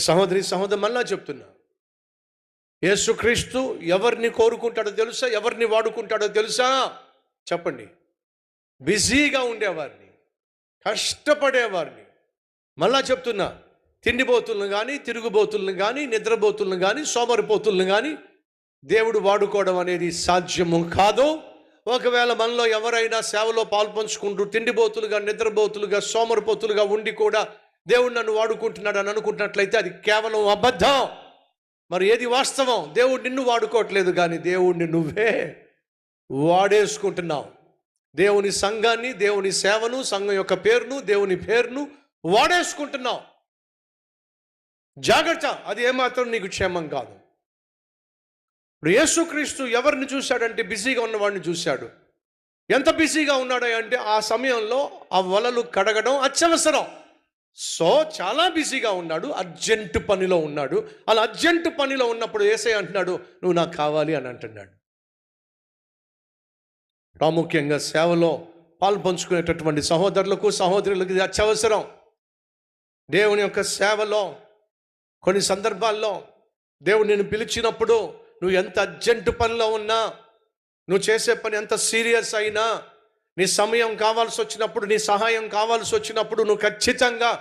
సహోదరి సహోదరు, మళ్ళా చెప్తున్నా, యేసుక్రీస్తు ఎవరిని కోరుకుంటాడో తెలుసా? ఎవరిని వాడుకుంటాడో తెలుసా? చెప్పండి. బిజీగా ఉండేవారిని, కష్టపడేవారిని. మళ్ళా చెప్తున్నా, తిండిబోతులను కానీ, తిరుగుబోతులను కానీ, నిద్రబోతులను కానీ, సోమరిపోతులను కానీ దేవుడు వాడుకోవడం అనేది సాధ్యము కాదు. ఒకవేళ మనలో ఎవరైనా సేవలో పాల్పంచుకుంటూ తిండిబోతులుగా, నిద్రబోతులుగా, సోమరిపోతులుగా ఉండి కూడా దేవుడు నన్ను వాడుకుంటున్నాడు అని అనుకుంటున్నట్లయితే అది కేవలం అబద్ధం. మరి ఏది వాస్తవం? దేవుడు నిన్ను వాడుకోవట్లేదు, కానీ దేవుడిని నువ్వే వాడేసుకుంటున్నావు. దేవుని సంఘాన్ని, దేవుని సేవను, సంఘం యొక్క పేరును, దేవుని పేరును వాడేసుకుంటున్నావు. జాగ్రత్త, అది ఏమాత్రం నీకు క్షేమం కాదు. ఇప్పుడు యేసుక్రీస్తు ఎవరిని చూశాడంటే బిజీగా ఉన్నవాడిని చూశాడు. ఎంత బిజీగా ఉన్నాడు అంటే ఆ సమయంలో ఆ వలలు కడగడం అత్యవసరం. సో చాలా బిజీగా ఉన్నాడు, అర్జెంటు పనిలో ఉన్నాడు. అలా అర్జెంటు పనిలో ఉన్నప్పుడు యేసయ్య అంటున్నాడు, నువ్వు నాకు కావాలి అని అంటున్నాడు. ప్రాముఖ్యంగా సేవలో పాల్పంచుకునేటటువంటి సహోదరులకు, సహోదరులకు ఇది అత్యవసరం. దేవుని యొక్క సేవలో కొన్ని సందర్భాల్లో దేవుడు నిన్ను పిలిచినప్పుడు నువ్వు ఎంత అర్జెంటు పనిలో ఉన్నా, నువ్వు చేసే పని ఎంత సీరియస్ అయినా, నీ సమయం కావాల్సి వచ్చినప్పుడు, నీ సహాయం కావాల్సి వచ్చినప్పుడు నువ్వు ఖచ్చితంగా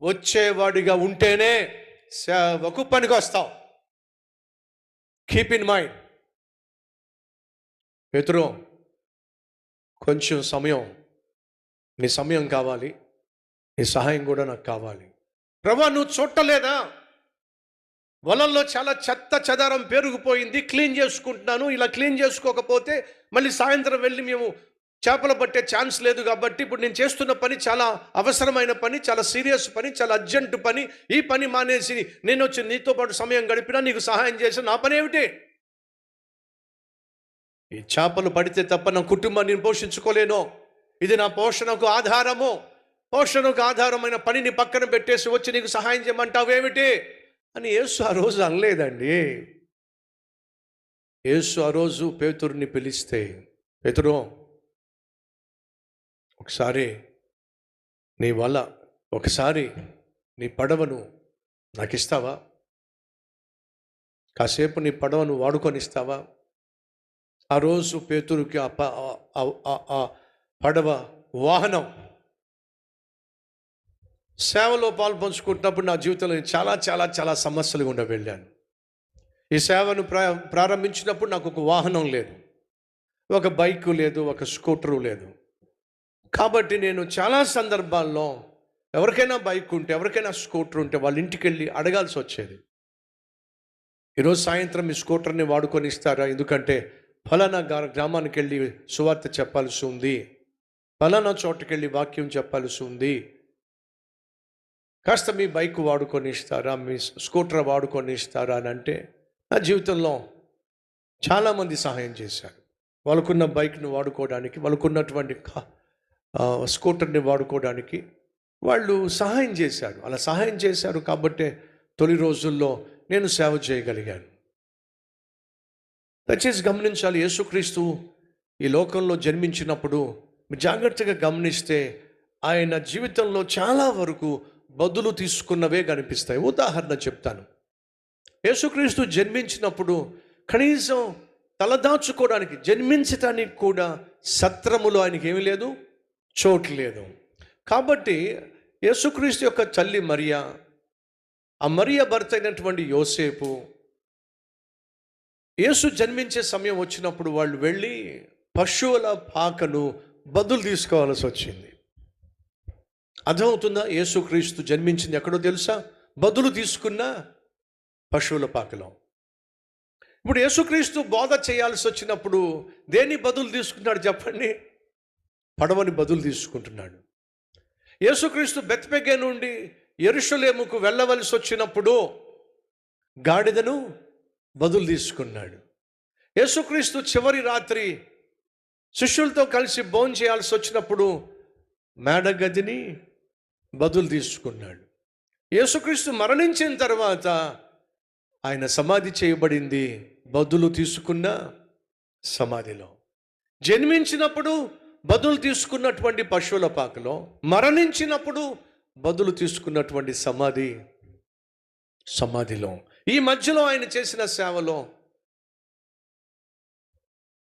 వచ్చేవాడిగా ఉంటేనే సేవకు పనికి వస్తావు. Keep in mind. పేతురు, కొంచెం సమయం, నీ సమయం కావాలి, నీ సహాయం కూడా నాకు కావాలి. ప్రభువా, నువ్వు చూడలేదా వలల్లో చాలా చెత్త చెదారం పెరిగిపోయింది, క్లీన్ చేసుకుంటున్నాను. ఇలా క్లీన్ చేసుకోకపోతే మళ్ళీ సాయంత్రం వెళ్ళి మేము చేపలు పట్టే ఛాన్స్ లేదు. కాబట్టి ఇప్పుడు నేను చేస్తున్న పని చాలా అవసరమైన పని, చాలా సీరియస్ పని, చాలా అర్జెంటు పని. ఈ పని మానేసి నేను వచ్చి నీతో పాటు సమయం గడిపినా, నీకు సహాయం చేసి నా పని ఏమిటి? ఈ చేపలు పడితే తప్ప నా కుటుంబాన్ని నేను పోషించుకోలేను. ఇది నా పోషణకు ఆధారము. పోషణకు ఆధారమైన పనిని పక్కన పెట్టేసి వచ్చి నీకు సహాయం చేయమంటావు ఏమిటి అని యేసు ఆ రోజు అనలేదండి. యేసు ఆ రోజు పేతురుని పిలిస్తే, పేతురు, ఒకసారి నీ వల్ల, ఒకసారి నీ పడవను నాకు ఇస్తావా? కాసేపు నీ పడవను వాడుకొని ఇస్తావా? ఆ రోజు పేతురుకి ఆ పడవ వాహనం. సేవలో పాల్పంచుకుంటున్నప్పుడు నా జీవితంలో చాలా చాలా చాలా సమస్యలు గుండా వెళ్ళాను. ఈ సేవను ప్రారంభించినప్పుడు నాకు ఒక వాహనం లేదు, ఒక బైకు లేదు, ఒక స్కూటరు లేదు. కాబట్టి నేను చాలా సందర్భాల్లో ఎవరికైనా బైక్ ఉంటే, ఎవరికైనా స్కూటర్ ఉంటే వాళ్ళ ఇంటికి వెళ్ళి అడగాల్సి వచ్చేది. ఈరోజు సాయంత్రం మీ స్కూటర్ని వాడుకొని ఇస్తారా? ఎందుకంటే ఫలానా గ్రామానికి వెళ్ళి సువార్త చెప్పాల్సి ఉంది, ఫలానా చోటుకి వెళ్ళి వాక్యం చెప్పాల్సి ఉంది, కాస్త మీ బైక్ వాడుకొని ఇస్తారా, మీ స్కూటర్ వాడుకొని ఇస్తారా అని అంటే నా జీవితంలో చాలామంది సహాయం చేశారు. వాళ్ళకున్న బైక్ను వాడుకోవడానికి, వాళ్ళకున్నటువంటి స్కూటర్ని వాడుకోవడానికి వాళ్ళు సహాయం చేశారు. అలా సహాయం చేశారు కాబట్టే తొలి రోజుల్లో నేను సేవ చేయగలిగాను. దయచేసి గమనించాలి, యేసుక్రీస్తు ఈ లోకంలో జన్మించినప్పుడు జాగ్రత్తగా గమనిస్తే ఆయన జీవితంలో చాలా వరకు బదులు తీసుకున్నవే కనిపిస్తాయి. ఉదాహరణ చెప్తాను. యేసుక్రీస్తు జన్మించినప్పుడు కనీసం తలదాచుకోవడానికి, జన్మించటానికి కూడా సత్రములో ఆయనకి ఏమీ లేదు, చోటు లేదు. కాబట్టి యేసుక్రీస్తు యొక్క తల్లి మరియా, ఆ మరియా భర్త అయినటువంటి యోసేపు, యేసు జన్మించే సమయం వచ్చినప్పుడు వాళ్ళు వెళ్ళి పశువుల పాకను బదులు తీసుకోవాల్సి వచ్చింది. అర్థమవుతుందా? యేసుక్రీస్తు జన్మించింది ఎక్కడో తెలుసా? బదులు తీసుకున్న పశువుల పాకలో. ఇప్పుడు యేసుక్రీస్తు బోధ చేయాల్సి వచ్చినప్పుడు దేన్ని బదులు తీసుకున్నాడు చెప్పండి? పడవని బదులు తీసుకుంటున్నాడు. యేసుక్రీస్తు బెత్లెహేము నుండి యెరూషలేముకు వెళ్ళవలసి వచ్చినప్పుడు గాడిదను బదులు తీసుకున్నాడు. యేసుక్రీస్తు చివరి రాత్రి శిష్యులతో కలిసి భోజనం చేయాల్సి వచ్చినప్పుడు మేడగదిని బదులు తీసుకున్నాడు. యేసుక్రీస్తు మరణించిన తర్వాత ఆయన సమాధి చేయబడింది బదులు తీసుకున్న సమాధిలో. జన్మించినప్పుడు బదులు తీసుకున్నటువంటి పశువుల పాకలో, మరణించినప్పుడు బదులు తీసుకున్నటువంటి సమాధిలో. ఈ మధ్యలో ఆయన చేసిన సేవలో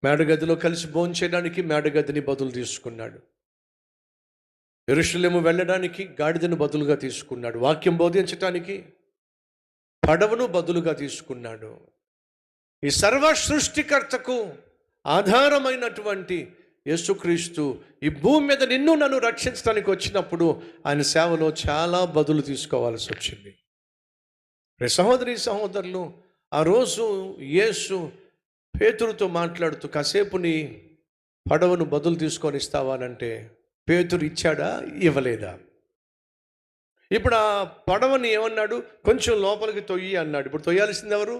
మేడగదిలో కలిసి భోజనం చేయడానికి మేడగదిని బదులు తీసుకున్నాడు. యెరూషలేము వెళ్ళడానికి గాడిదను బదులుగా తీసుకున్నాడు. వాక్యం బోధించటానికి పడవను బదులుగా తీసుకున్నాడు. ఈ సర్వ సృష్టికర్తకు ఆధారమైనటువంటి యేసుక్రీస్తు ఈ భూమి మీద నిన్ను నన్ను రక్షించడానికి వచ్చినప్పుడు ఆయన సేవలో చాలా బదులు తీసుకోవాల్సి వచ్చింది. సహోదరి సహోదరులు, ఆ రోజు యేసు పేతురుతో మాట్లాడుతూ కాసేపు నీ పడవను బదులు తీసుకొని ఇస్తావా అంటే పేతురు ఇచ్చాడా? ఇవ్వలేదా? ఇప్పుడు ఆ పడవని ఏమన్నాడు? కొంచెం లోపలికి తొయ్యి అన్నాడు. ఇప్పుడు తొయ్యాల్సింది ఎవరు?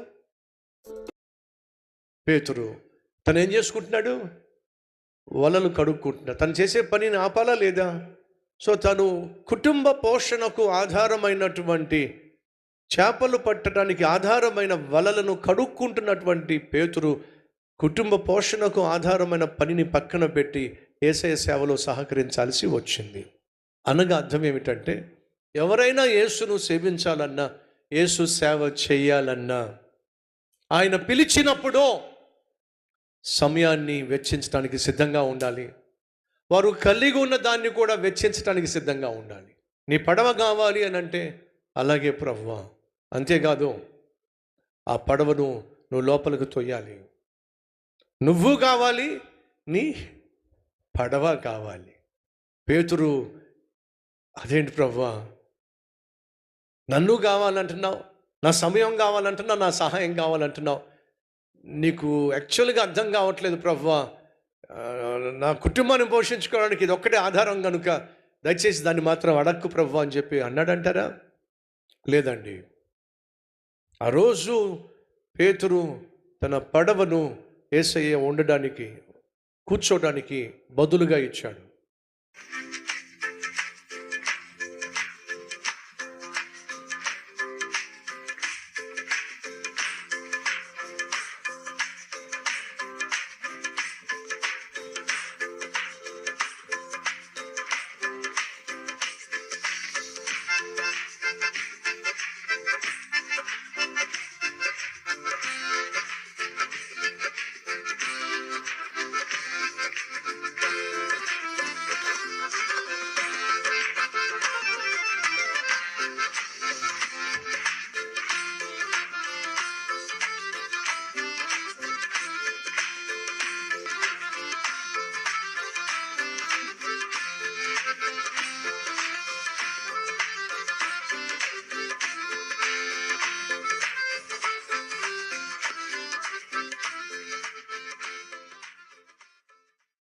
పేతురు. తను ఏం చేసుకుంటున్నాడు? వలలు కడుక్కుంటున్నాడు. తను చేసే పనిని ఆపాలా లేదా? సో తను కుటుంబ పోషణకు ఆధారమైనటువంటి, చేపలు పట్టడానికి ఆధారమైన వలలను కడుక్కుంటున్నటువంటి పేతురు కుటుంబ పోషణకు ఆధారమైన పనిని పక్కన పెట్టి యేసయ్య సేవలో సహకరించాల్సి వచ్చింది. అనగా అర్థం ఏమిటంటే, ఎవరైనా యేసును సేవించాలన్నా, యేసు సేవ చేయాలన్నా, ఆయన పిలిచినప్పుడు సమయాన్ని వెచ్చించడానికి సిద్ధంగా ఉండాలి. వారు కలిగి ఉన్న దాన్ని కూడా వెచ్చించడానికి సిద్ధంగా ఉండాలి. నీ పడవ కావాలి అని అంటే అలాగే ప్రభువా, అంతేకాదు ఆ పడవను నువ్వు లోపలికి తొయ్యాలి. నువ్వు కావాలి, నీ పడవ కావాలి. పేతురు, అదేంటి ప్రభువా, నన్ను కావాలంటున్నావు, నా సమయం కావాలంటున్నావు, నా సహాయం కావాలంటున్నావు, నీకు యాక్చువల్గా అర్థం కావట్లేదు ప్రభువా, నా కుటుంబాన్ని పోషించుకోవడానికి ఇది ఒక్కటే ఆధారం కనుక దయచేసి దాన్ని మాత్రం అడక్కు ప్రభువా అని చెప్పి అన్నాడంటారా? లేదండి. ఆ రోజు పేతురు తన పడవను యేసయ్య ఉండడానికి, కూర్చోడానికి బదులుగా ఇచ్చాడు.